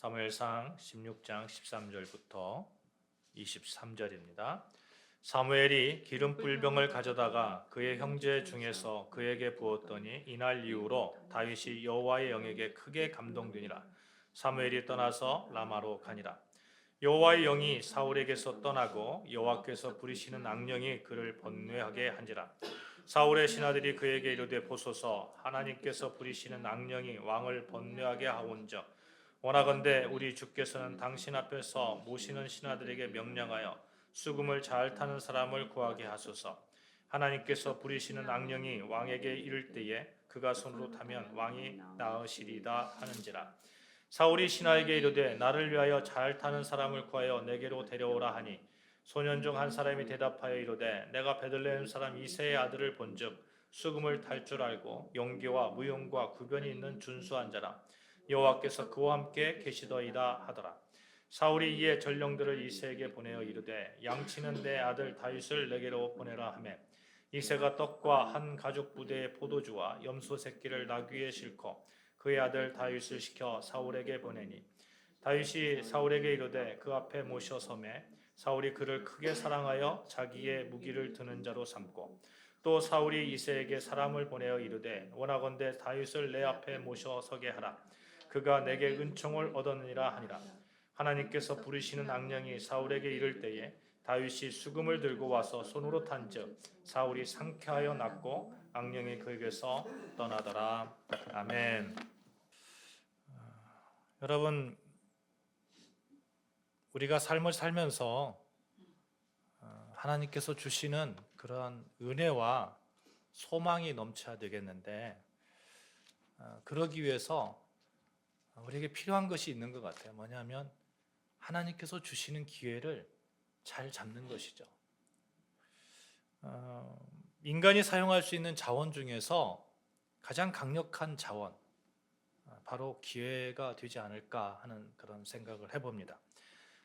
사무엘상 16장 13절부터 23절입니다. 사무엘이 기름 뿔병을 가져다가 그의 형제 중에서 그에게 부었더니 이날 이후로 다윗이 여호와의 영에게 크게 감동되니라. 사무엘이 떠나서 라마로 가니라. 여호와의 영이 사울에게서 떠나고 여호와께서 부리시는 악령이 그를 번뇌하게 한지라. 사울의 신하들이 그에게 이르되 보소서, 하나님께서 부리시는 악령이 왕을 번뇌하게 하온즉 원하건대 우리 주께서는 당신 앞에서 모시는 신하들에게 명령하여 수금을 잘 타는 사람을 구하게 하소서. 하나님께서 부리시는 악령이 왕에게 이를 때에 그가 손으로 타면 왕이 나으시리다 하는지라. 사울이 신하에게 이르되 나를 위하여 잘 타는 사람을 구하여 내게로 데려오라 하니 소년 중 한 사람이 대답하여 이르되 내가 베들레헴 사람 이새의 아들을 본즉 수금을 탈 줄 알고 용기와 무용과 구변이 있는 준수한 자라. 여호와께서 그와 함께 계시더이다 하더라. 사울이 이에 전령들을 이새에게 보내어 이르되 양치는 내 아들 다윗을 내게로 보내라 하매 이새가 떡과 한 가죽 부대의 포도주와 염소 새끼를 나귀에 싣고 그의 아들 다윗을 시켜 사울에게 보내니 다윗이 사울에게 이르되 그 앞에 모셔 서매 사울이 그를 크게 사랑하여 자기의 무기를 드는 자로 삼고 또 사울이 이새에게 사람을 보내어 이르되 원하건대 다윗을 내 앞에 모셔 서게 하라. 그가 내게 은총을 얻었느니라 하니라. 하나님께서 부르시는 악령이 사울에게 이를 때에 다윗이 수금을 들고 와서 손으로 탄즉 사울이 상쾌하여 낫고 악령이 그에게서 떠나더라. 아멘. 여러분, 우리가 삶을 살면서 하나님께서 주시는 그러한 은혜와 소망이 넘쳐야 되겠는데 그러기 위해서 우리에게 필요한 것이 있는 것 같아요. 뭐냐면 하나님께서 주시는 기회를 잘 잡는 것이죠. 인간이 사용할 수 있는 자원 중에서 가장 강력한 자원, 바로 기회가 되지 않을까 하는 그런 생각을 해봅니다.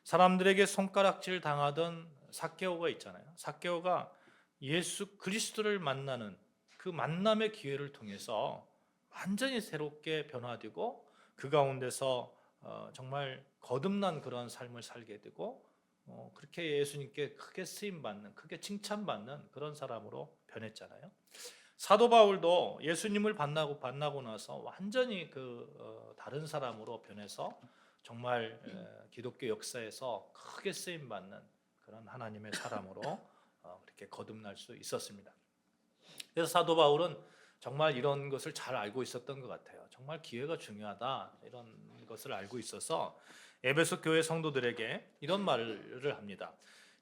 사람들에게 손가락질 당하던 삭개오가 있잖아요. 삭개오가 예수 그리스도를 만나는 그 만남의 기회를 통해서 완전히 새롭게 변화되고 그 가운데서 정말 거듭난 그런 삶을 살게 되고 그렇게 예수님께 크게 쓰임받는, 크게 칭찬받는 그런 사람으로 변했잖아요. 사도 바울도 예수님을 만나고 나서 완전히 다른 사람으로 변해서 정말 기독교 역사에서 크게 쓰임받는 그런 하나님의 사람으로 그렇게 거듭날 수 있었습니다. 그래서 사도 바울은 정말 이런 것을 잘 알고 있었던 것 같아요. 정말 기회가 중요하다 이런 것을 알고 있어서 에베소 교회 성도들에게 이런 말을 합니다.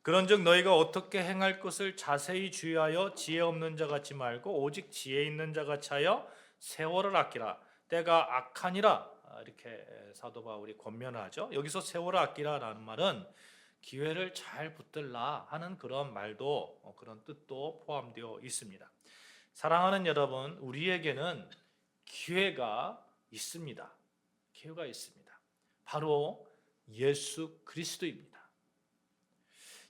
그런즉 너희가 어떻게 행할 것을 자세히 주의하여 지혜 없는 자 같지 말고 오직 지혜 있는 자 같이 하여 세월을 아끼라. 때가 악하니라. 이렇게 사도 바울이 권면하죠. 여기서 세월을 아끼라라는 말은 기회를 잘 붙들라 하는 그런 말도 그런 뜻도 포함되어 있습니다. 사랑하는 여러분, 우리에게는 기회가 있습니다. 기회가 있습니다. 바로 예수 그리스도입니다.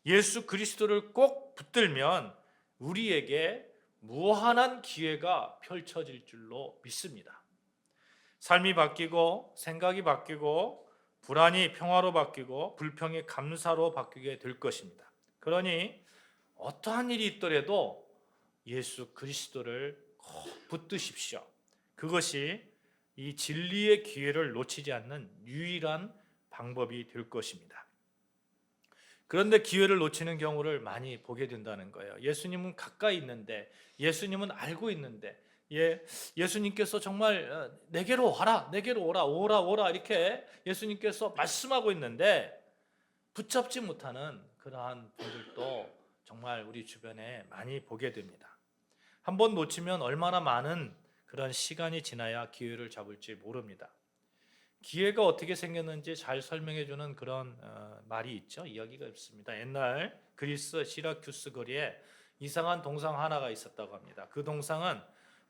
예수 그리스도를 꼭 붙들면 우리에게 무한한 기회가 펼쳐질 줄로 믿습니다. 삶이 바뀌고 생각이 바뀌고 불안이 평화로 바뀌고 불평이 감사로 바뀌게 될 것입니다. 그러니 어떠한 일이 있더라도 예수 그리스도를 꼭 붙드십시오. 그것이 이 진리의 기회를 놓치지 않는 유일한 방법이 될 것입니다. 그런데 기회를 놓치는 경우를 많이 보게 된다는 거예요. 예수님은 가까이 있는데, 예수님은 알고 있는데, 예수님께서 정말 내게로 와라, 내게로 오라, 오라 이렇게 예수님께서 말씀하고 있는데 붙잡지 못하는 그러한 분들도 정말 우리 주변에 많이 보게 됩니다. 한번 놓치면 얼마나 많은 그런 시간이 지나야 기회를 잡을지 모릅니다. 기회가 어떻게 생겼는지 잘 설명해 주는 그런 말이 있죠. 이야기가 있습니다. 옛날 그리스 시라큐스 거리에 이상한 동상 하나가 있었다고 합니다. 그 동상은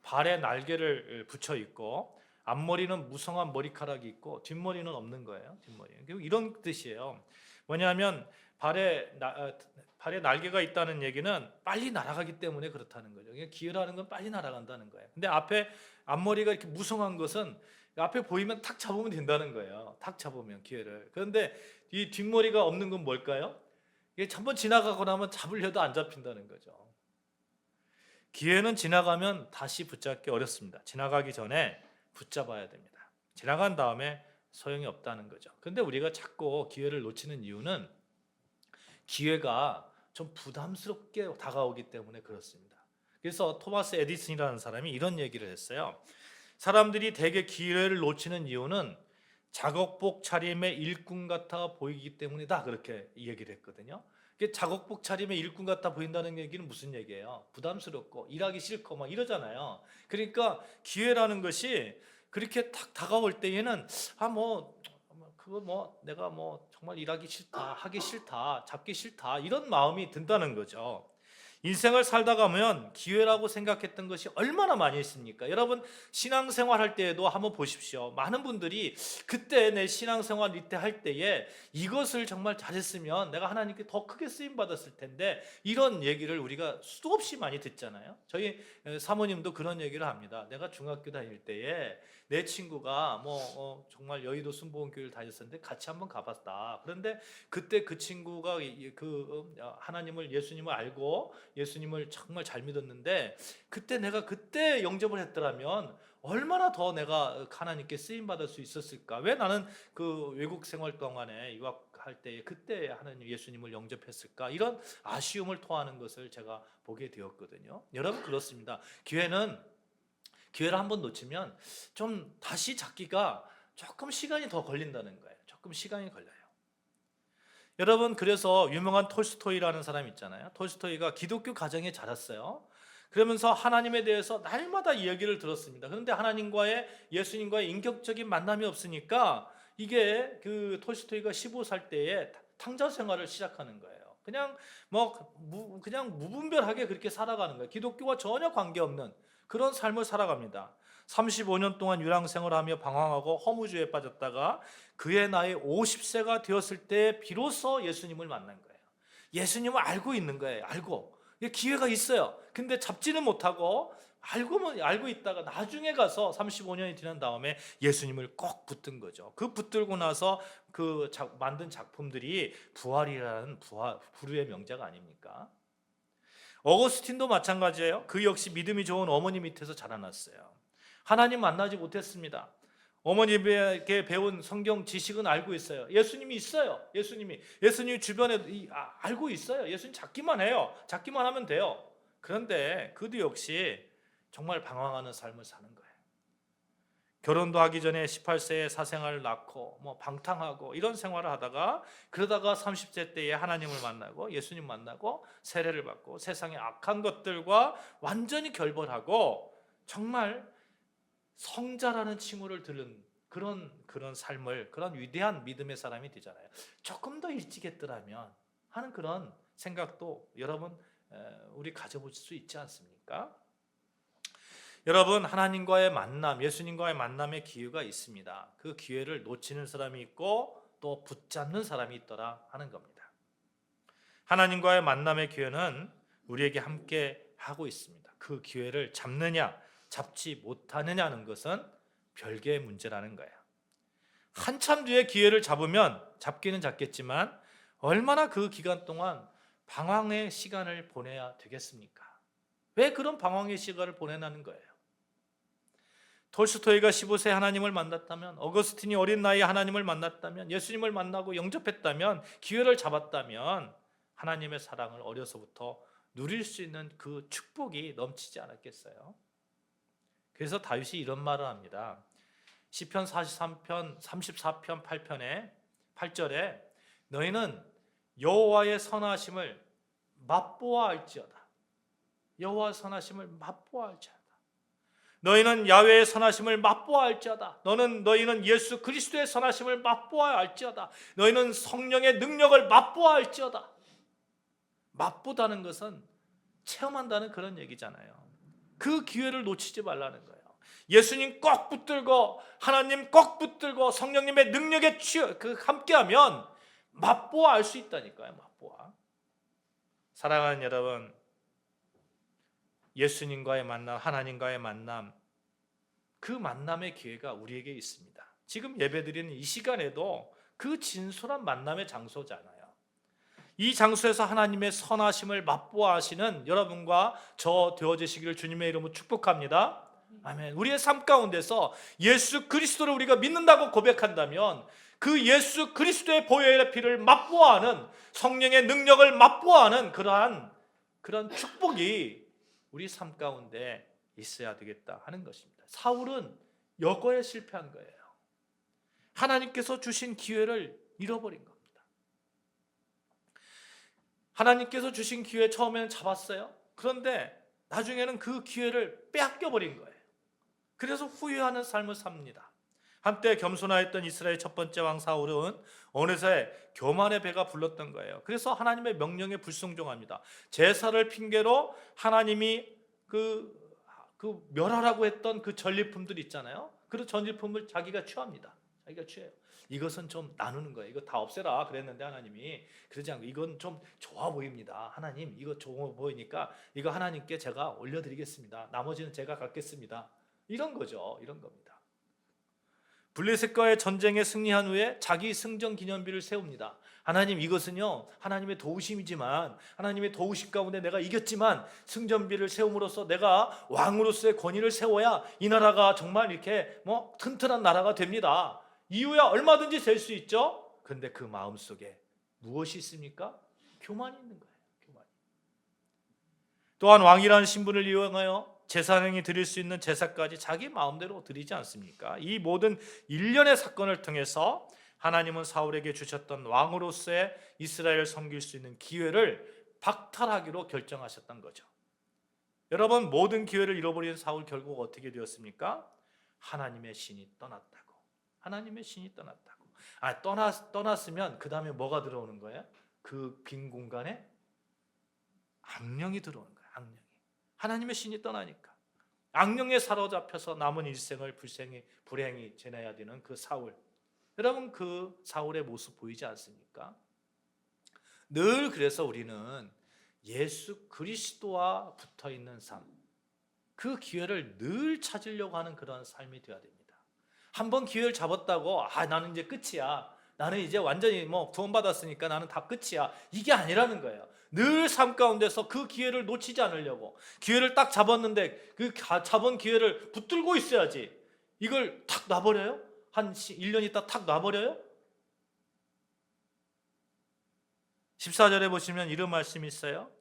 발에 날개를 붙여 있고 앞머리는 무성한 머리카락이 있고 뒷머리는 없는 거예요. 뒷머리. 이런 뜻이에요. 뭐냐면 발에 날개가 있다는 얘기는 빨리 날아가기 때문에 그렇다는 거죠. 기회라는 건 빨리 날아간다는 거예요. 근데 앞머리가 이렇게 무성한 것은 앞에 보이면 탁 잡으면 된다는 거예요. 탁 잡으면 기회를. 그런데 이 뒷머리가 없는 건 뭘까요? 이게 한번 지나가고 나면 잡으려도 안 잡힌다는 거죠. 기회는 지나가면 다시 붙잡기 어렵습니다. 지나가기 전에 붙잡아야 됩니다. 지나간 다음에 소용이 없다는 거죠. 그런데 우리가 자꾸 기회를 놓치는 이유는 기회가 좀 부담스럽게 다가오기 때문에 그렇습니다. 그래서 토마스 에디슨이라는 사람이 이런 얘기를 했어요. 사람들이 대개 기회를 놓치는 이유는 작업복 차림의 일꾼 같아 보이기 때문이다, 그렇게 얘기를 했거든요. 작업복 차림의 일꾼 같아 보인다는 얘기는 무슨 얘기예요? 부담스럽고 일하기 싫고 막 이러잖아요. 그러니까 기회라는 것이 그렇게 탁 다가올 때에는 그거 내가 정말 일하기 싫다, 하기 싫다, 잡기 싫다, 이런 마음이 든다는 거죠. 인생을 살다 가면 기회라고 생각했던 것이 얼마나 많이 있습니까? 여러분, 신앙생활 할 때에도 한번 보십시오. 많은 분들이 그때 내 신앙생활 이때 할 때에 이것을 정말 잘했으면 내가 하나님께 더 크게 쓰임 받았을 텐데, 이런 얘기를 우리가 수도 없이 많이 듣잖아요. 저희 사모님도 그런 얘기를 합니다. 내가 중학교 다닐 때에 내 친구가 정말 여의도 순복음교회를 다녔었는데 같이 한번 가봤다. 그런데 그때 그 친구가 하나님을, 예수님을 알고 예수님을 정말 잘 믿었는데, 내가 그때 영접을 했더라면 얼마나 더 내가 하나님께 쓰임 받을 수 있었을까? 왜 나는 그 외국 생활 동안에 유학할 때 그때 하나님 예수님을 영접했을까? 이런 아쉬움을 토하는 것을 제가 보게 되었거든요. 여러분, 그렇습니다. 기회를 한번 놓치면 좀 다시 잡기가 조금 시간이 더 걸린다는 거예요. 조금 시간이 걸려요. 여러분, 그래서 유명한 톨스토이라는 사람 있잖아요. 톨스토이가 기독교 가정에 자랐어요. 그러면서 하나님에 대해서 날마다 이야기를 들었습니다. 그런데 예수님과의 인격적인 만남이 없으니까 이게 톨스토이가 15살 때에 탕자 생활을 시작하는 거예요. 그냥 무분별하게 그렇게 살아가는 거예요. 기독교와 전혀 관계없는 그런 삶을 살아갑니다. 35년 동안 유랑생활하며 방황하고 허무주의에 빠졌다가 그의 나이 50세가 되었을 때 비로소 예수님을 만난 거예요. 예수님을 알고 있는 거예요. 알고 기회가 있어요. 근데 잡지는 못하고 알고 있다가 나중에 가서 35년이 지난 다음에 예수님을 꼭 붙든 거죠. 붙들고 나서 만든 작품들이 부활이라는 불후의 명작 아닙니까? 어거스틴도 마찬가지예요. 그 역시 믿음이 좋은 어머니 밑에서 자라났어요. 하나님 만나지 못했습니다. 어머니에게 배운 성경 지식은 알고 있어요. 예수님이 있어요. 예수님 주변에 알고 있어요. 예수님 찾기만 해요. 찾기만 하면 돼요. 그런데 그도 역시 정말 방황하는 삶을 사는 거예요. 결혼도 하기 전에 18세에 사생활을 낳고 방탕하고 이런 생활을 하다가, 그러다가 30세 때에 하나님을 만나고 예수님 만나고 세례를 받고 세상의 악한 것들과 완전히 결별하고 정말 성자라는 칭호를 들은 그런 삶을, 그런 위대한 믿음의 사람이 되잖아요. 조금 더 일찍 했더라면 하는 그런 생각도 여러분, 우리 가져볼 수 있지 않습니까? 여러분, 하나님과의 만남, 예수님과의 만남의 기회가 있습니다. 그 기회를 놓치는 사람이 있고 또 붙잡는 사람이 있더라 하는 겁니다. 하나님과의 만남의 기회는 우리에게 함께 하고 있습니다. 그 기회를 잡느냐 잡지 못하느냐는 것은 별개의 문제라는 거예요. 한참 뒤에 기회를 잡기는 잡겠지만 얼마나 그 기간 동안 방황의 시간을 보내야 되겠습니까? 왜 그런 방황의 시간을 보내라는 거예요? 톨스토이가 15세 하나님을 만났다면, 어거스틴이 어린 나이에 하나님을 만났다면, 예수님을 만나고 영접했다면, 기회를 잡았다면 하나님의 사랑을 어려서부터 누릴 수 있는 그 축복이 넘치지 않았겠어요? 그래서 다윗이 이런 말을 합니다. 시편 34편 8편에 8절에 너희는 여호와의 선하심을 맛보아 알지어다. 여호와의 선하심을 맛보아 알지어다. 너희는 야훼의 선하심을 맛보아 알지어다. 너희는 예수 그리스도의 선하심을 맛보아 알지어다. 너희는 성령의 능력을 맛보아 알지어다. 맛보다는 것은 체험한다는 그런 얘기잖아요. 그 기회를 놓치지 말라는 거예요. 예수님 꼭 붙들고 하나님 꼭 붙들고 성령님의 능력에 함께하면 맛보아 알 수 있다니까요. 맛보아. 사랑하는 여러분, 예수님과의 만남, 하나님과의 만남, 그 만남의 기회가 우리에게 있습니다. 지금 예배드리는 이 시간에도 그 진솔한 만남의 장소잖아요. 이 장소에서 하나님의 선하심을 맛보아하시는 여러분과 저 되어지시기를 주님의 이름으로 축복합니다. 아멘. 우리의 삶 가운데서 예수 그리스도를 우리가 믿는다고 고백한다면 그 예수 그리스도의 보혈의 피를 맛보아하는, 성령의 능력을 맛보아하는 그런 축복이 우리 삶 가운데 있어야 되겠다 하는 것입니다. 사울은 여거에 실패한 거예요. 하나님께서 주신 기회를 잃어버린 겁니다. 하나님께서 주신 기회 처음에는 잡았어요. 그런데 나중에는 그 기회를 빼앗겨 버린 거예요. 그래서 후회하는 삶을 삽니다. 한때 겸손하였던 이스라엘 첫 번째 왕 사울은 어느새 교만의 배가 불렀던 거예요. 그래서 하나님의 명령에 불순종합니다. 제사를 핑계로 하나님이 그 멸하라고 했던 그 전리품들 있잖아요. 그 전리품을 자기가 취합니다. 자기가 취해요. 이것은 좀 나누는 거예요. 이거 다 없애라 그랬는데 하나님이 그러지 않고 이건 좀 좋아 보입니다. 하나님 이거 좋아 보이니까 이거 하나님께 제가 올려드리겠습니다. 나머지는 제가 갖겠습니다. 이런 거죠. 이런 겁니다. 블레셋과의 전쟁에 승리한 후에 자기 승전 기념비를 세웁니다. 하나님 이것은요 하나님의 도우심이지만, 하나님의 도우심 가운데 내가 이겼지만 승전비를 세움으로써 내가 왕으로서의 권위를 세워야 이 나라가 정말 이렇게 튼튼한 나라가 됩니다. 이유야 얼마든지 될 수 있죠. 그런데 그 마음속에 무엇이 있습니까? 교만이 있는 거예요. 교만이. 또한 왕이라는 신분을 이용하여 제사장이 드릴 수 있는 제사까지 자기 마음대로 드리지 않습니까? 이 모든 일련의 사건을 통해서 하나님은 사울에게 주셨던 왕으로서의 이스라엘을 섬길 수 있는 기회를 박탈하기로 결정하셨던 거죠. 여러분, 모든 기회를 잃어버린 사울 결국 어떻게 되었습니까? 하나님의 신이 떠났다고. 하나님의 신이 떠났다고. 떠났으면 그 다음에 뭐가 들어오는 거예요? 그 빈 공간에 악령이 들어오는 거예요. 악령이. 하나님의 신이 떠나니까 악령에 사로잡혀서 남은 일생을 불행히 지내야 되는 그 사울. 여러분, 그 사울의 모습 보이지 않습니까? 늘 그래서 우리는 예수 그리스도와 붙어있는 삶, 그 기회를 늘 찾으려고 하는 그런 삶이 되어야 됩니다. 한번 기회를 잡았다고 나는 이제 끝이야, 나는 이제 완전히 구원받았으니까 나는 다 끝이야, 이게 아니라는 거예요. 늘 삶 가운데서 그 기회를 놓치지 않으려고, 기회를 딱 잡았는데 그 잡은 기회를 붙들고 있어야지. 이걸 탁 놔버려요? 한 1년 있다 탁 놔버려요? 14절에 보시면 이런 말씀이 있어요.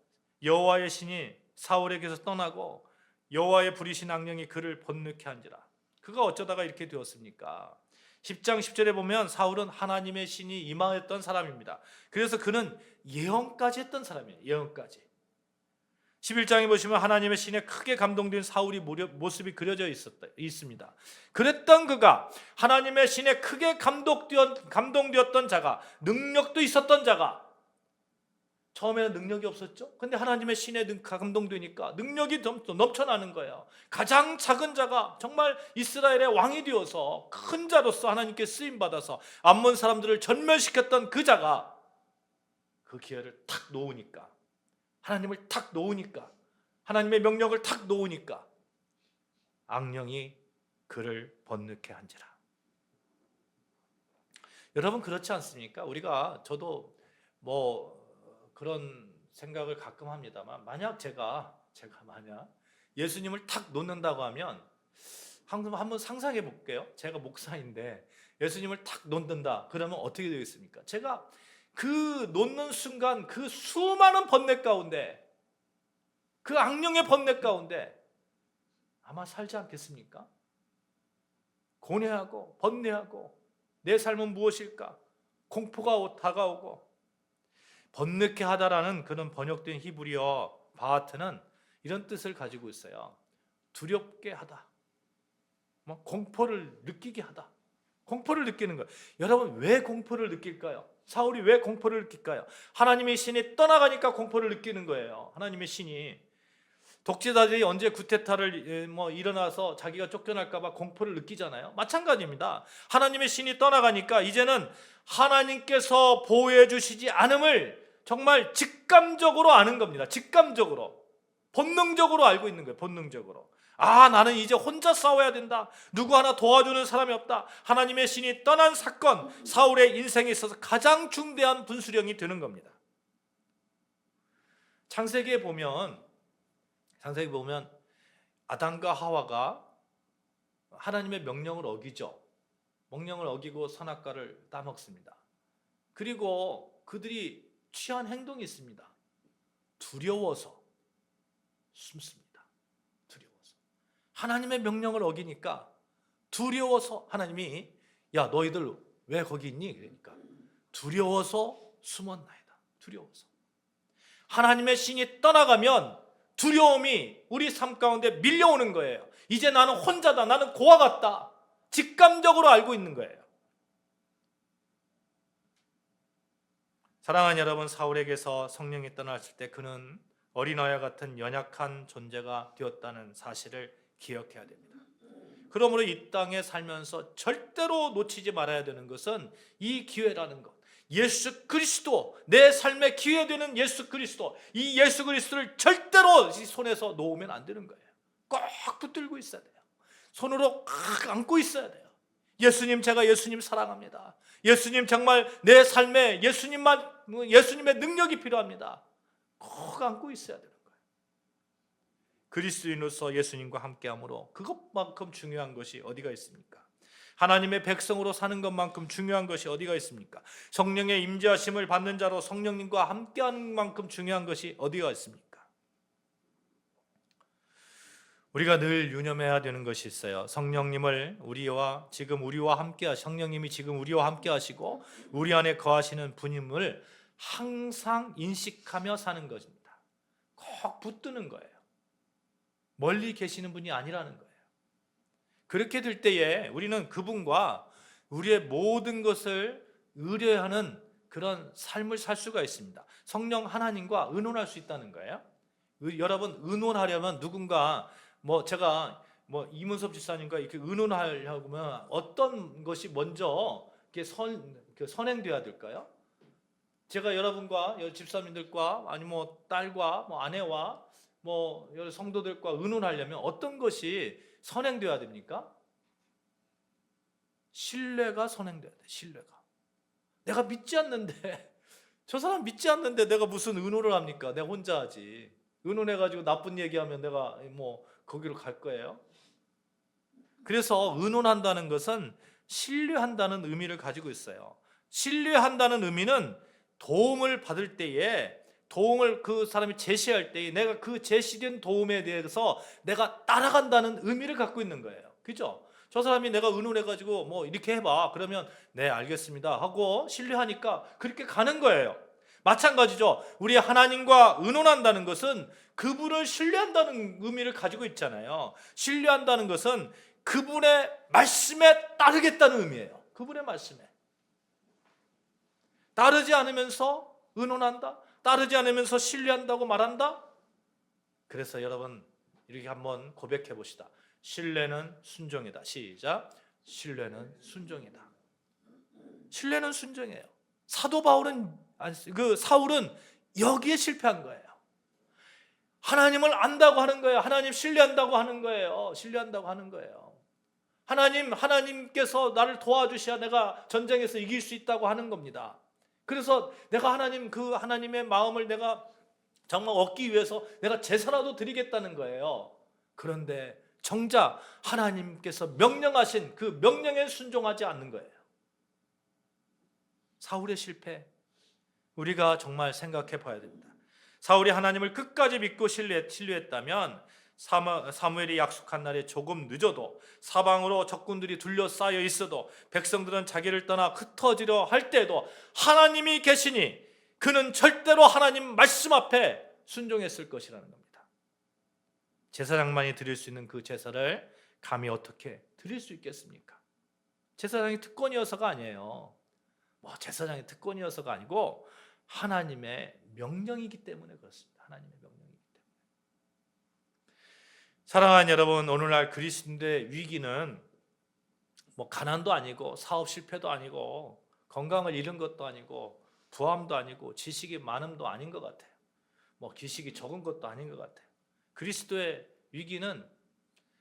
여호와의 신이 사울에게서 떠나고 여호와의 부리신 악령이 그를 번뇌케 한지라. 그가 어쩌다가 이렇게 되었습니까? 10장 10절에 보면 사울은 하나님의 신이 임하였던 사람입니다. 그래서 그는 예언까지 했던 사람이에요. 예언까지. 11장에 보시면 하나님의 신에 크게 감동된 사울이 모습이 그려져 있습니다. 그랬던 그가, 하나님의 신에 크게 감동되었던 자가, 능력도 있었던 자가, 처음에는 능력이 없었죠. 근데 하나님의 신에 감동되니까 능력이 넘쳐나는 거예요. 가장 작은 자가 정말 이스라엘의 왕이 되어서 큰 자로서 하나님께 쓰임받아서 암몬 사람들을 전멸시켰던 그 자가 그 기회를 탁 놓으니까, 하나님을 탁 놓으니까, 하나님의 명령을 탁 놓으니까 악령이 그를 번뇌케 한지라. 여러분, 그렇지 않습니까? 저도 그런 생각을 가끔 합니다만, 만약 제가 만약 예수님을 탁 놓는다고 하면 한번 상상해 볼게요. 제가 목사인데 예수님을 탁 놓는다 그러면 어떻게 되겠습니까? 제가 그 놓는 순간 그 수많은 번뇌 가운데, 그 악령의 번뇌 가운데 아마 살지 않겠습니까? 고뇌하고 번뇌하고 내 삶은 무엇일까? 공포가 다가오고. 번뇌케 하다라는 그런 번역된 히브리어 바하트는 이런 뜻을 가지고 있어요. 두렵게 하다, 공포를 느끼게 하다. 공포를 느끼는 거예요. 여러분, 왜 공포를 느낄까요? 사울이 왜 공포를 느낄까요? 하나님의 신이 떠나가니까 공포를 느끼는 거예요. 하나님의 신이. 독재자들이 언제 구테타를 일어나서 자기가 쫓겨날까 봐 공포를 느끼잖아요. 마찬가지입니다. 하나님의 신이 떠나가니까 이제는 하나님께서 보호해 주시지 않음을 정말 직감적으로 아는 겁니다. 직감적으로, 본능적으로 알고 있는 거예요. 본능적으로. 나는 이제 혼자 싸워야 된다. 누구 하나 도와주는 사람이 없다. 하나님의 신이 떠난 사건, 사울의 인생에 있어서 가장 중대한 분수령이 되는 겁니다. 창세기에 보면 아담과 하와가 하나님의 명령을 어기죠. 명령을 어기고 선악과를 따먹습니다. 그리고 그들이 취한 행동이 있습니다. 두려워서 숨습니다. 두려워서. 하나님의 명령을 어기니까 두려워서 하나님이 야 너희들 왜 거기 있니? 그러니까 두려워서 숨었나이다. 두려워서. 하나님의 신이 떠나가면 두려움이 우리 삶 가운데 밀려오는 거예요. 이제 나는 혼자다. 나는 고아 같다. 직감적으로 알고 있는 거예요. 사랑하는 여러분, 사울에게서 성령이 떠났을 때 그는 어린아이와 같은 연약한 존재가 되었다는 사실을 기억해야 됩니다. 그러므로 이 땅에 살면서 절대로 놓치지 말아야 되는 것은 이 기회라는 것. 예수 그리스도, 내 삶의 기회되는 예수 그리스도, 이 예수 그리스도를 절대로 손에서 놓으면 안 되는 거예요. 꼭 붙들고 있어야 돼요. 손으로 꽉 안고 있어야 돼요. 예수님, 제가 예수님 사랑합니다. 예수님, 정말 내 삶에 예수님의 능력이 필요합니다. 꼭 안고 있어야 되는 거예요. 그리스도인으로서 예수님과 함께함으로 그것만큼 중요한 것이 어디가 있습니까? 하나님의 백성으로 사는 것만큼 중요한 것이 어디가 있습니까? 성령의 임재하심을 받는 자로 성령님과 함께하는 만큼 중요한 것이 어디가 있습니까? 우리가 늘 유념해야 되는 것이 있어요. 성령님이 지금 우리와 함께 하시고 우리 안에 거하시는 분임을 항상 인식하며 사는 것입니다. 꼭 붙드는 거예요. 멀리 계시는 분이 아니라는 거예요. 그렇게 될 때에 우리는 그분과 우리의 모든 것을 의뢰하는 그런 삶을 살 수가 있습니다. 성령 하나님과 의논할 수 있다는 거예요. 여러분, 의논하려면 누군가 제가 이문섭 집사님과 이렇게 의논하려고 하면 어떤 것이 먼저 이렇게 선행돼야 될까요? 제가 여러분과 집사님들과 아니면 딸과 아내와 여러 성도들과 의논하려면 어떤 것이 선행돼야 됩니까? 신뢰가 선행돼야 돼. 신뢰가. 내가 믿지 않는데 저 사람 믿지 않는데 내가 무슨 의논을 합니까? 내가 혼자 하지. 의논해가지고 나쁜 얘기하면 내가 거기로 갈 거예요. 그래서 의논한다는 것은 신뢰한다는 의미를 가지고 있어요. 신뢰한다는 의미는 도움을 받을 때에 도움을 그 사람이 제시할 때에 내가 그 제시된 도움에 대해서 내가 따라간다는 의미를 갖고 있는 거예요. 그죠? 저 사람이 내가 의논해가지고 이렇게 해봐. 그러면 네 알겠습니다 하고 신뢰하니까 그렇게 가는 거예요. 마찬가지죠. 우리 하나님과 의논한다는 것은 그분을 신뢰한다는 의미를 가지고 있잖아요. 신뢰한다는 것은 그분의 말씀에 따르겠다는 의미예요. 그분의 말씀에 따르지 않으면서 의논한다? 따르지 않으면서 신뢰한다고 말한다? 그래서 여러분 이렇게 한번 고백해 봅시다. 신뢰는 순종이다. 시작. 신뢰는 순종이다. 신뢰는 순종이에요. 사울은 여기에 실패한 거예요. 하나님을 안다고 하는 거예요. 하나님 신뢰한다고 하는 거예요. 신뢰한다고 하는 거예요. 하나님께서 나를 도와주셔야 내가 전쟁에서 이길 수 있다고 하는 겁니다. 그래서 내가 하나님의 마음을 내가 정말 얻기 위해서 내가 제사라도 드리겠다는 거예요. 그런데 정작 하나님께서 명령하신 그 명령에 순종하지 않는 거예요. 사울의 실패, 우리가 정말 생각해 봐야 됩니다. 사울이 하나님을 끝까지 믿고 신뢰했다면 사무엘이 약속한 날에 조금 늦어도 사방으로 적군들이 둘러싸여 있어도 백성들은 자기를 떠나 흩어지려 할 때도 하나님이 계시니 그는 절대로 하나님 말씀 앞에 순종했을 것이라는 겁니다. 제사장만이 드릴 수 있는 그 제사를 감히 어떻게 드릴 수 있겠습니까? 제사장이 특권이어서가 아니에요. 제사장이 특권이어서가 아니고 하나님의 명령이기 때문에 그렇습니다. 하나님의 명령이기 때문에. 사랑하는 여러분, 오늘날 그리스도인의 위기는 가난도 아니고 사업 실패도 아니고 건강을 잃은 것도 아니고 부함도 아니고 지식이 많음도 아닌 것 같아요. 지식이 적은 것도 아닌 것 같아요. 그리스도의 위기는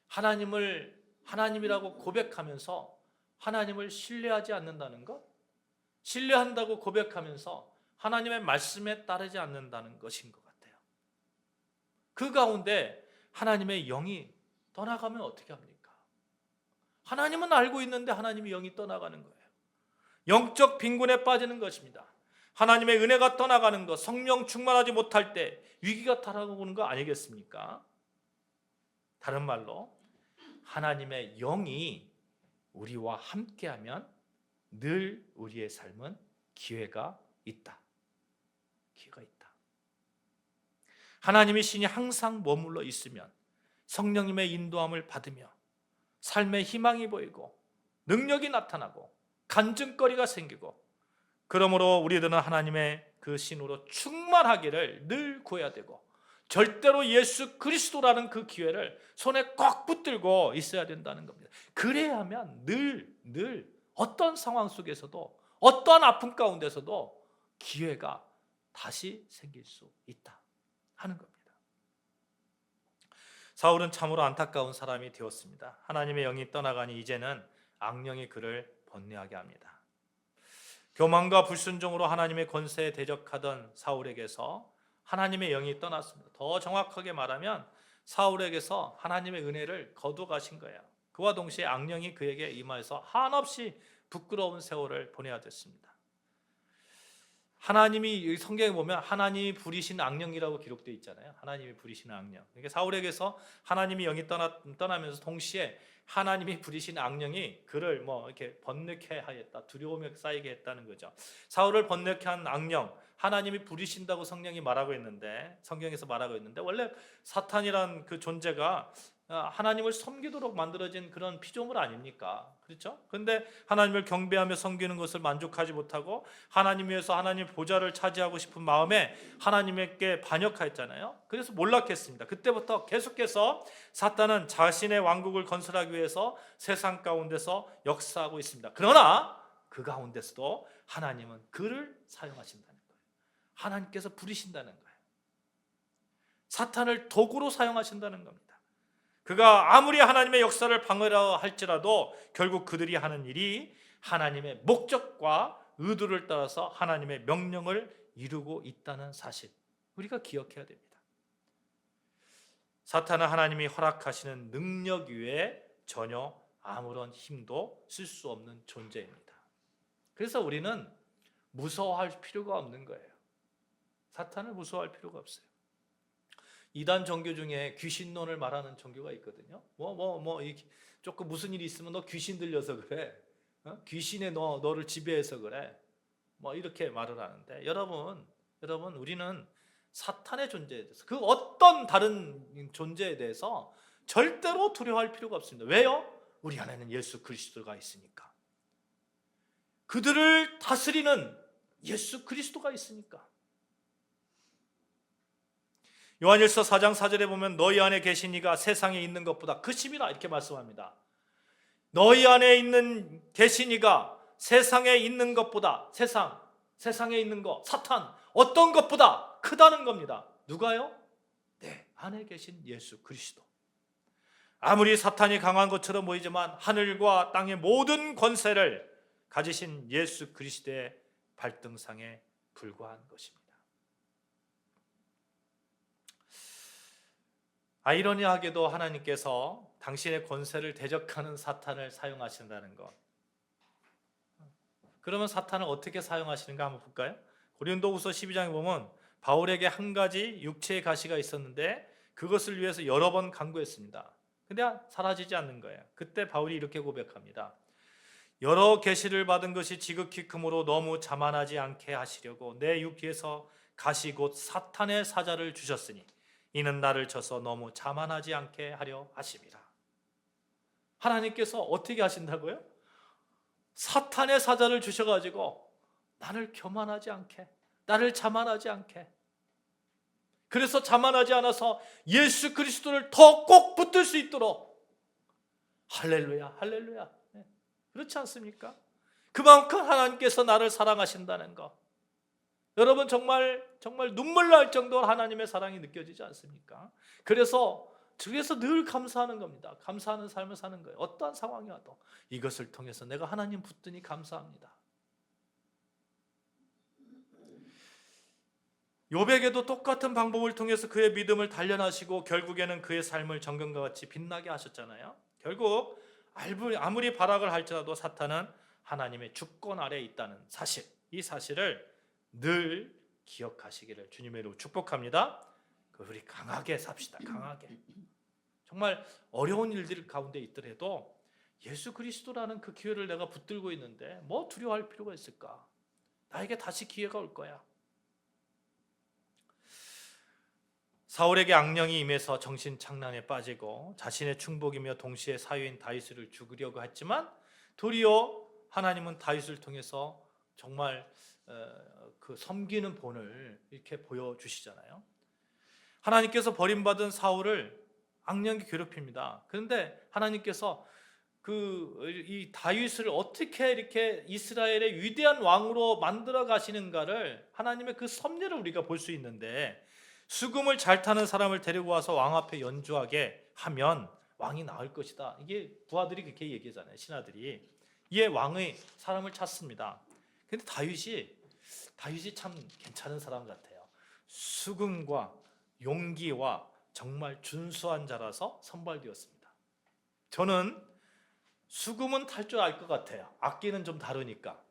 하나님이라고 고백하면서 하나님을 신뢰하지 않는다는 것, 신뢰한다고 고백하면서 하나님의 말씀에 따르지 않는다는 것인 것 같아요. 그 가운데 하나님의 영이 떠나가면 어떻게 합니까? 하나님은 알고 있는데 하나님의 영이 떠나가는 거예요. 영적 빈곤에 빠지는 것입니다. 하나님의 은혜가 떠나가는 것, 성령 충만하지 못할 때 위기가 다가오는 거 아니겠습니까? 다른 말로 하나님의 영이 우리와 함께하면 늘 우리의 삶은 기회가 있다. 기회가 있다. 하나님의 신이 항상 머물러 있으면 성령님의 인도함을 받으며 삶의 희망이 보이고 능력이 나타나고 간증거리가 생기고, 그러므로 우리들은 하나님의 그 신으로 충만하기를 늘 구해야 되고 절대로 예수 그리스도라는 그 기회를 손에 꼭 붙들고 있어야 된다는 겁니다. 그래야만 늘 어떤 상황 속에서도 어떠한 아픔 가운데서도 기회가 다시 생길 수 있다 하는 겁니다. 사울은 참으로 안타까운 사람이 되었습니다. 하나님의 영이 떠나가니 이제는 악령이 그를 번뇌하게 합니다. 교만과 불순종으로 하나님의 권세에 대적하던 사울에게서 하나님의 영이 떠났습니다. 더 정확하게 말하면 사울에게서 하나님의 은혜를 거두가신 거예요. 그와 동시에 악령이 그에게 임하여서 한없이 부끄러운 세월을 보내야 됐습니다. 하나님이 성경에 보면 하나님이 부리신 악령이라고 기록되어 있잖아요. 하나님이 부리신 악령. 그러니까 사울에게서 하나님의 영이 떠나면서 동시에 하나님이 부리신 악령이 그를 이렇게 번뇌케 하였다, 두려움에 쌓이게 했다는 거죠. 사울을 번뇌케 한 악령, 하나님이 부리신다고 성경에서 말하고 있는데 원래 사탄이란 그 존재가 하나님을 섬기도록 만들어진 그런 피조물 아닙니까? 그렇죠? 그런데 하나님을 경배하며 섬기는 것을 만족하지 못하고 하나님 위해서 하나님 보좌를 차지하고 싶은 마음에 하나님께 반역하였잖아요. 그래서 몰락했습니다. 그때부터 계속해서 사탄은 자신의 왕국을 건설하기 위해서 세상 가운데서 역사하고 있습니다. 그러나 그 가운데서도 하나님은 그를 사용하신다는 거예요. 하나님께서 부리신다는 거예요. 사탄을 도구로 사용하신다는 겁니다. 그가 아무리 하나님의 역사를 방해하려 할지라도 결국 그들이 하는 일이 하나님의 목적과 의도를 따라서 하나님의 명령을 이루고 있다는 사실, 우리가 기억해야 됩니다. 사탄은 하나님이 허락하시는 능력 외에 전혀 아무런 힘도 쓸 수 없는 존재입니다. 그래서 우리는 무서워할 필요가 없는 거예요. 사탄을 무서워할 필요가 없어요. 이단 종교 중에 귀신론을 말하는 종교가 있거든요. 조금 무슨 일이 있으면 너 귀신 들려서 그래. 귀신에 너를 지배해서 그래. 이렇게 말을 하는데 여러분 우리는 사탄의 존재에 대해서, 그 어떤 다른 존재에 대해서 절대로 두려워할 필요가 없습니다. 왜요? 우리 안에는 예수 그리스도가 있으니까. 그들을 다스리는 예수 그리스도가 있으니까. 요한일서 4장 4절에 보면 너희 안에 계신 이가 세상에 있는 것보다 크심이라 이렇게 말씀합니다. 너희 안에 계신 이가 세상에 있는 것보다, 세상에 있는 것, 사탄 어떤 것보다 크다는 겁니다. 누가요? 내 안에 계신 예수 그리스도. 아무리 사탄이 강한 것처럼 보이지만 하늘과 땅의 모든 권세를 가지신 예수 그리스도의 발등상에 불과한 것입니다. 아이러니하게도 하나님께서 당신의 권세를 대적하는 사탄을 사용하신다는 것. 그러면 사탄을 어떻게 사용하시는가 한번 볼까요? 고린도후서 12장에 보면 바울에게 한 가지 육체의 가시가 있었는데 그것을 위해서 여러 번 간구했습니다. 근데 사라지지 않는 거예요. 그때 바울이 이렇게 고백합니다. 여러 계시를 받은 것이 지극히 크므로 너무 자만하지 않게 하시려고 내 육에서 가시 곧 사탄의 사자를 주셨으니 이는 나를 쳐서 너무 자만하지 않게 하려 하심이라. 하나님께서 어떻게 하신다고요? 사탄의 사자를 주셔가지고 나를 교만하지 않게, 나를 자만하지 않게, 그래서 자만하지 않아서 예수 그리스도를 더 꼭 붙들 수 있도록. 할렐루야, 할렐루야. 그렇지 않습니까? 그만큼 하나님께서 나를 사랑하신다는 것. 여러분 정말 눈물 날 정도로 하나님의 사랑이 느껴지지 않습니까? 그래서 그래서 늘 감사하는 겁니다. 감사하는 삶을 사는 거예요. 어떠한 상황이 와도 이것을 통해서 내가 하나님 붙드니 감사합니다. 욥에게도 똑같은 방법을 통해서 그의 믿음을 단련하시고 결국에는 그의 삶을 정금과 같이 빛나게 하셨잖아요. 결국 아무리 발악을 할지라도 사탄은 하나님의 주권 아래에 있다는 사실, 이 사실을 늘 기억하시기를 주님의 이름으로 축복합니다. 우리 강하게 삽시다. 강하게. 정말 어려운 일들 가운데 있더라도 예수 그리스도라는 그 기회를 내가 붙들고 있는데 뭐 두려워할 필요가 있을까? 나에게 다시 기회가 올 거야. 사울에게 악령이 임해서 정신착란에 빠지고 자신의 충복이며 동시에 사유인 다윗을 죽이려고 했지만 도리어 하나님은 다윗을 통해서 정말 그 섬기는 본을 이렇게 보여주시잖아요. 하나님께서 버림받은 사울을 악령이 괴롭힙니다. 그런데 하나님께서 이 다윗을 어떻게 이렇게 이스라엘의 위대한 왕으로 만들어 가시는가를 하나님의 그 섭리를 우리가 볼 수 있는데, 수금을 잘 타는 사람을 데리고 와서 왕 앞에 연주하게 하면 왕이 나을 것이다. 이게 부하들이 그렇게 얘기하잖아요. 신하들이. 이에 왕의 사람을 찾습니다. 근데 다윗이 참 괜찮은 사람 같아요. 수금과 용기와 정말 준수한 자라서 선발되었습니다. 저는 수금은 탈 줄 알 것 같아요. 악기는 좀 다르니까.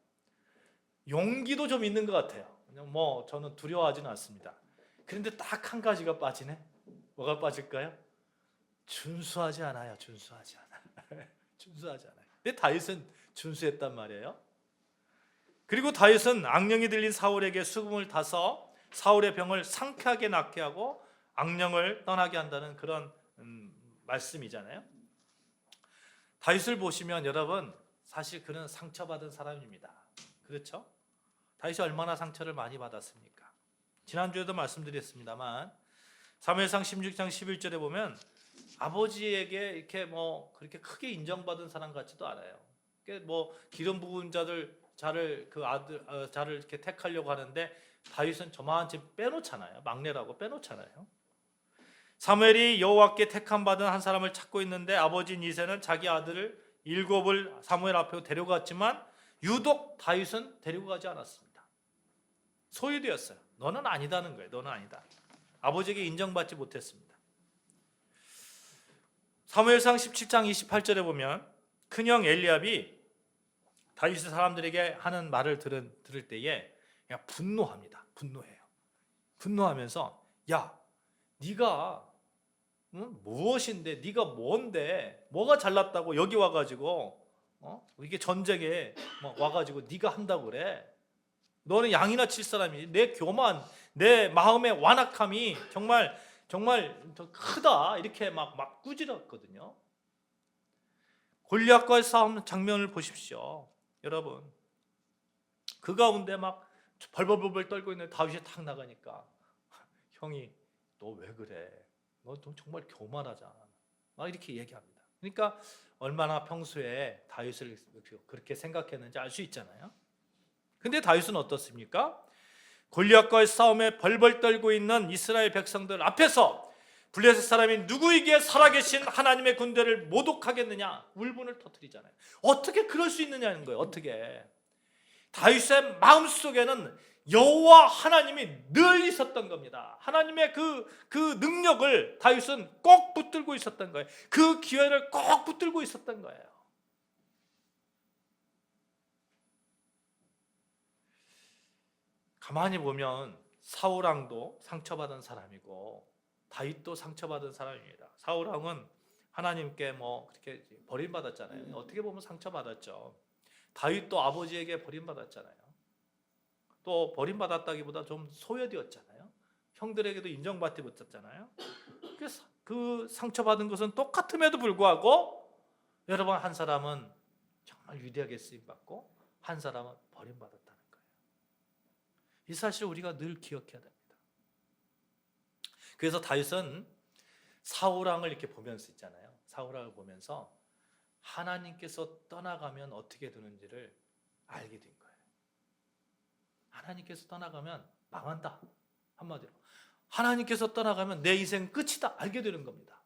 용기도 좀 있는 것 같아요. 뭐 저는 두려워하지는 않습니다. 그런데 딱 한 가지가 빠지네. 뭐가 빠질까요? 준수하지 않아요. 준수하지 않아요. 준수하지 않아요. 근데 다윗은 준수했단 말이에요. 그리고 다윗은 악령이 들린 사울에게 수금을 타서 사울의 병을 상쾌하게 낫게 하고 악령을 떠나게 한다는 그런 말씀이잖아요. 다윗을 보시면 여러분, 사실 그는 상처받은 사람입니다. 그렇죠? 다윗이 얼마나 상처를 많이 받았습니까? 지난주에도 말씀드렸습니다만 사무엘상 16장 11절에 보면 아버지에게 이렇게 뭐 그렇게 크게 인정받은 사람 같지도 않아요. 뭐 기름 부은 자를 이렇게 택하려고 하는데 다윗은 저만치 빼놓잖아요. 막내라고 빼놓잖아요. 사무엘이 여호와께 택함 받은 한 사람을 찾고 있는데 아버지인 이새는 자기 아들을 7을 사무엘 앞에 데려갔지만 유독 다윗은 데리고 가지 않았습니다. 소유되었어요. 너는 아니다는 거예요. 너는 아니다. 아버지에게 인정받지 못했습니다. 사무엘상 17장 28절에 보면 큰형 엘리압이 다윗의 사람들에게 하는 말을 들을 때에 그냥 분노합니다. 분노해요. 분노하면서 야, 네가 무엇인데, 네가 뭔데, 뭐가 잘났다고 여기 와가지고 이게 전쟁에 와가지고 네가 한다고 그래? 너는 양이나 칠 사람이, 내 교만, 내 마음의 완악함이 정말 더 크다. 이렇게 막 꾸짖었거든요. 골리앗과의 싸움 장면을 보십시오. 여러분, 그 가운데 막 벌벌벌 떨고 있는 다윗이 탁 나가니까 형이 너 왜 그래? 너 정말 교만하잖아. 막 이렇게 얘기합니다. 그러니까 얼마나 평소에 다윗을 그렇게 생각했는지 알 수 있잖아요. 근데 다윗은 어떻습니까? 골리앗과의 싸움에 벌벌 떨고 있는 이스라엘 백성들 앞에서 블레셋 사람이 누구에게 살아계신 하나님의 군대를 모독하겠느냐, 울분을 터뜨리잖아요. 어떻게 그럴 수 있느냐는 거예요. 어떻게. 다윗의 마음속에는 여호와 하나님이 늘 있었던 겁니다. 하나님의 그 능력을 다윗은 꼭 붙들고 있었던 거예요. 그 기회를 꼭 붙들고 있었던 거예요. 가만히 보면 사울 왕도 상처받은 사람이고 다윗도 상처받은 사람입니다. 사울 왕은 하나님께 그렇게 버림받았잖아요. 어떻게 보면 상처받았죠. 다윗도 아버지에게 버림받았잖아요. 또 버림받았다기보다 좀 소외되었잖아요. 형들에게도 인정받지 못했잖아요. 그래서 그 상처받은 것은 똑같음에도 불구하고 여러분, 한 사람은 정말 위대하게 쓰임받고 한 사람은 버림받았다는 거예요. 이 사실을 우리가 늘 기억해야 됩니다. 그래서 다윗은 사울 왕을 이렇게 보면서 있잖아요. 사울 왕을 보면서 하나님께서 떠나가면 어떻게 되는지를 알게 된 거예요. 하나님께서 떠나가면 망한다. 한마디로 하나님께서 떠나가면 내 인생 끝이다. 알게 되는 겁니다.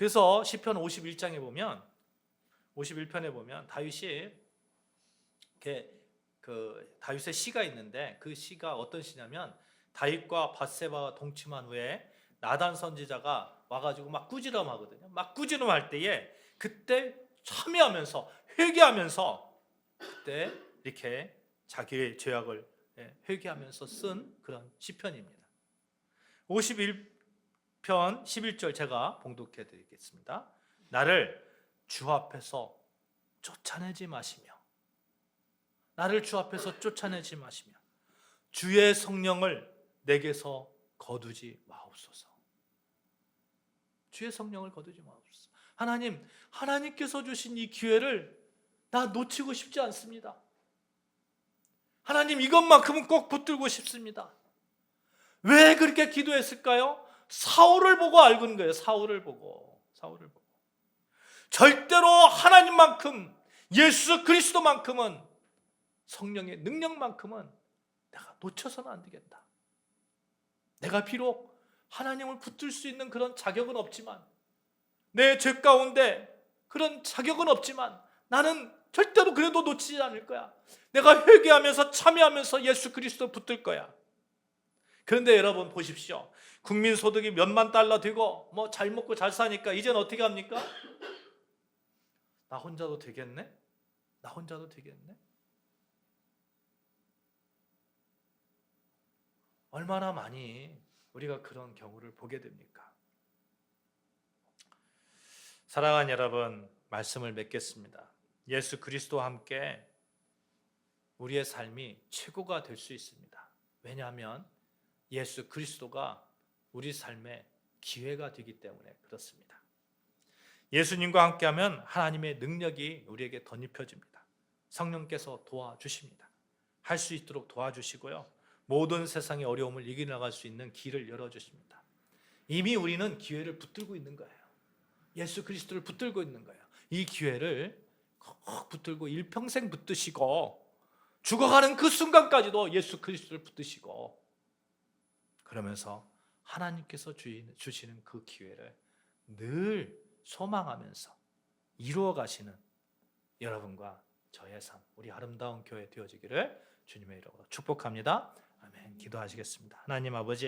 그래서 시편 51장에 보면 51편에 보면 다윗이 이렇게 다윗의 시가 있는데 그 시가 어떤 시냐면 다윗과 밧세바가 동침한 후에 나단 선지자가 와가지고 막 꾸지람하거든요. 막 꾸지람할 때에 그때 참여하면서 회개하면서 그때 이렇게 자기의 죄악을 회개하면서 쓴 그런 시편입니다. 51편 11절 제가 봉독해 드리겠습니다. 나를 주 앞에서 쫓아내지 마시며 나를 주 앞에서 쫓아내지 마시며 주의 성령을 내게서 거두지 마옵소서. 주의 성령을 거두지 마옵소서. 하나님께서 주신 이 기회를 나 놓치고 싶지 않습니다. 하나님 이것만큼은 꼭 붙들고 싶습니다. 왜 그렇게 기도했을까요? 사울을 보고 알고는 거예요. 사울을 보고. 절대로 하나님만큼, 예수 그리스도만큼은, 성령의 능력만큼은 내가 놓쳐서는 안 되겠다. 내가 비록 하나님을 붙들 수 있는 그런 자격은 없지만, 내 죄 가운데 그런 자격은 없지만 나는 절대로 그래도 놓치지 않을 거야. 내가 회개하면서 참여하면서 예수 그리스도 붙들 거야. 그런데 여러분 보십시오. 국민 소득이 몇만 달러 되고 뭐 잘 먹고 잘 사니까 이제는 어떻게 합니까? 나 혼자도 되겠네? 나 혼자도 되겠네? 얼마나 많이 우리가 그런 경우를 보게 됩니까? 사랑하는 여러분, 말씀을 맺겠습니다. 예수 그리스도와 함께 우리의 삶이 최고가 될 수 있습니다. 왜냐하면 예수 그리스도가 우리 삶의 기회가 되기 때문에 그렇습니다. 예수님과 함께하면 하나님의 능력이 우리에게 덧입혀집니다. 성령께서 도와주십니다. 할 수 있도록 도와주시고요. 모든 세상의 어려움을 이겨나갈 수 있는 길을 열어주십니다. 이미 우리는 기회를 붙들고 있는 거예요. 예수 그리스도를 붙들고 있는 거예요. 이 기회를 꼭 붙들고 일평생 붙드시고 죽어가는 그 순간까지도 예수 그리스도를 붙드시고 그러면서 하나님께서 주시는 그 기회를 늘 소망하면서 이루어 가시는 여러분과 저의 삶, 우리 아름다운 교회 되어지기를 주님의 이름으로 축복합니다. 아멘. 기도하시겠습니다. 하나님 아버지,